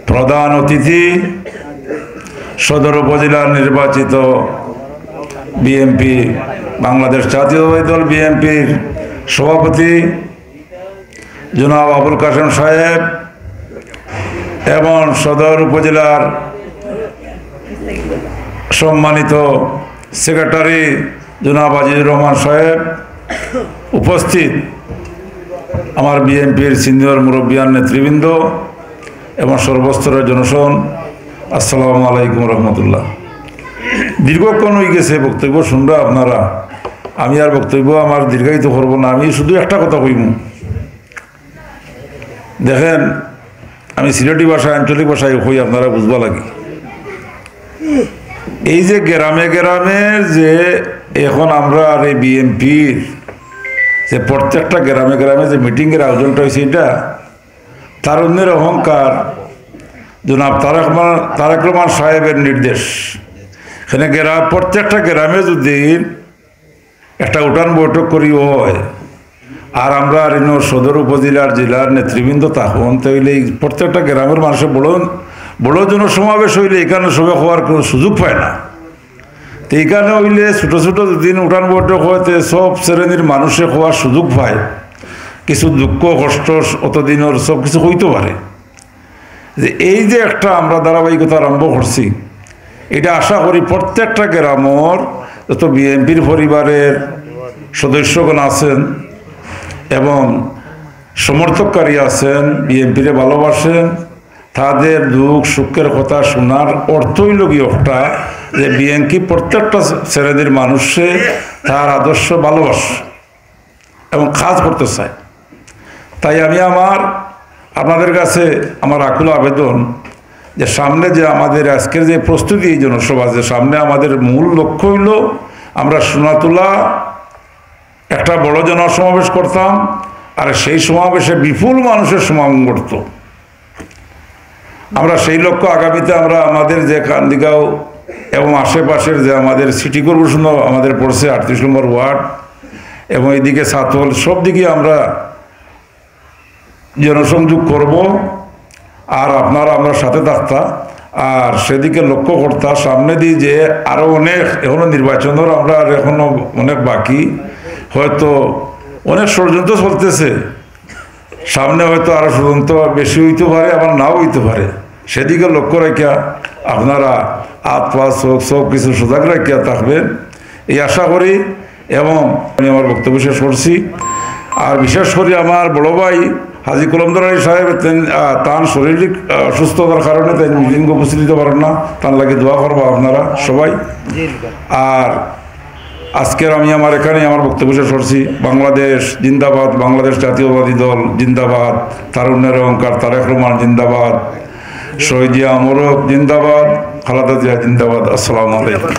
প্রধান অতিথি সদর উপজেলার নির্বাচিত বিএনপি বাংলাদেশ জাতীয়তাবাদী দল বিএনপির সভাপতি জনাব আবুল কাশেম সাহেব এবং সদর উপজেলার সম্মানিত সেক্রেটারি জনাব আজিজুর রহমান সাহেব, উপস্থিত আমার বিএনপির সিনিয়র মুরব্বিয়ান নেতৃবৃন্দ এবং সর্বস্তরের জনসন, আসসালামু আলাইকুম রহমতুল্লাহ। দীর্ঘক্ষণ হয়ে গেছে বক্তব্য শুনরা আপনারা, আমি আর বক্তব্য আমার দীর্ঘায়িত করবো না। আমি শুধু একটা কথা কইব, দেখেন আমি সিলেটি ভাষায় আঞ্চলিক ভাষায় কই, আপনারা বুঝবা লাগে। এই যে গ্রামে গ্রামে যে এখন আমরা আর এই বিএনপির যে প্রত্যেকটা গ্রামে গ্রামে যে মিটিংয়ের আয়োজনটা হয়েছে, এটা তারুণ্যের অহংকার জনাব তারেক রহমান সাহেবের নির্দেশ। এখানে প্রত্যেকটা গ্রামে যদি একটা উঠান বৈঠক করি হয় আর আমরা আর সদর উপজেলার জেলার নেতৃবৃন্দ তখন তাইলে প্রত্যেকটা গ্রামের মানুষের বড় জনসমাবেশ হইলে এখানে সবাই হওয়ার কোনো সুযোগ পায় না। তো এইখানে হইলে ছোটো ছোটো দিন উঠান বৈঠক হইতে সব শ্রেণীর মানুষে হওয়ার সুযোগ পায়, কিছু দুঃখ কষ্ট অতদিনের সব কিছু হইতে পারে। যে এই যে একটা আমরা ধারাবাহিকতা আরম্ভ করছি, এটা আশা করি প্রত্যেকটা গ্রামের যত বিএনপির পরিবারের সদস্যগণ আছেন এবং সমর্থককারী আছেন, বিএনপিরে ভালোবাসেন, তাদের দুঃখ সুখের কথা শোনার অর্থই লগিয়টা যে বিএনপি প্রত্যেকটা শ্রেণীর মানুষে তার আদর্শ ভালোবাসে এবং কাজ করতে চায়। তাই আমি আপনাদের কাছে আমার আকুল আবেদন যে সামনে যে আমাদের আজকের যে প্রস্তুতি এই জনসভা, যে সামনে আমাদের মূল লক্ষ্য হইল আমরা সোনাতুলা একটা বড় জনসমাবেশ করতাম, আর সেই সমাবেশে বিপুল মানুষের সমাগম করত। আমরা সেই লক্ষ্য আগামীতে আমরা আমাদের যে কান্দিগাঁও এবং আশেপাশের যে আমাদের সিটি কর্পোরেশন আমাদের পড়ছে 38 নম্বর ওয়ার্ড এবং এইদিকে সাতল, সব দিকে আমরা জনসংযোগ করব। আর আপনারা আমরা সাথে থাকতাম আর সেদিকে লক্ষ্য করতাম সামনে দিয়ে যে আরও অনেক এখনও নির্বাচনের আমরা আর এখনও অনেক বাকি, হয়তো অনেক ষড়যন্ত্র চলতেছে, সামনে হয়তো আরও ষড়যন্ত্র বেশি হইতে পারে আবার নাও হইতে পারে। সেদিকে লক্ষ্য রাখিয়া আপনারা হাত পা চোখ সব কিছু সজাগ রাখিয়া থাকবেন এই আশা করি। এবং আমি আমার বক্তব্য শেষ করছি। আর বিশেষ করে আমার বড় ভাই হাজি কলমদার আলী সাহেব তার শারীরিক অসুস্থতার কারণে তাই মিটিং উপস্থিত দিতে পারেন না, তার লাগে দোয়া করবো আপনারা সবাই। আর আজকের আমি আমার এখানেই আমার বক্তব্য শেষ করছি। বাংলাদেশ জিন্দাবাদ, বাংলাদেশ জাতীয়তাবাদী দল জিন্দাবাদ, তারুণ্যের অহংকার তারেক রহমান জিন্দাবাদ, শহীদ জিয়া মোরক জিন্দাবাদ, খালেদা জিয়া জিন্দাবাদ। আসসালামু আলাইকুম।